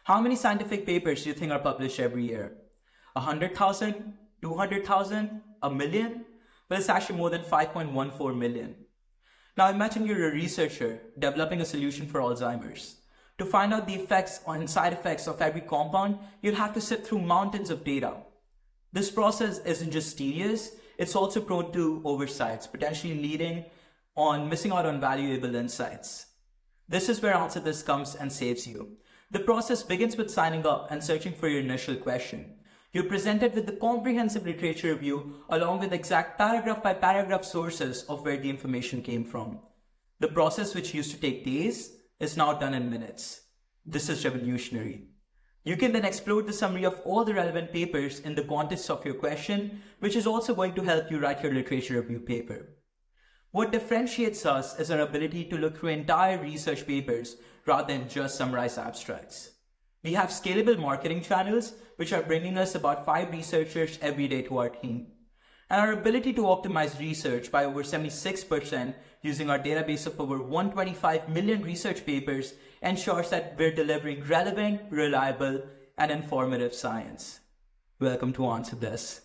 How many scientific papers do you think are published every year? 100,000? 200,000? A million? Well, it's actually more than 5.14 million. Now imagine you're a researcher developing a solution for Alzheimer's. To find out the effects and side effects of every compound, you'll have to sift through mountains of data. This process isn't just tedious, it's also prone to oversights, potentially leading on missing out on valuable insights. This is where AnswerThis comes and saves you. The process begins with signing up and searching for your initial question. You're presented with the comprehensive literature review along with exact paragraph by paragraph sources of where the information came from. The process, which used to take days, is now done in minutes. This is revolutionary. You can then explode the summary of all the relevant papers in the context of your question, which is also going to help you write your literature review paper. What differentiates us is our ability to look through entire research papers rather than just summarize abstracts. We have scalable marketing channels, which are bringing us about 5 researchers every day to our team. And our ability to optimize research by over 76% using our database of over 125 million research papers ensures that we're delivering relevant, reliable, and informative science. Welcome to AnswerThis.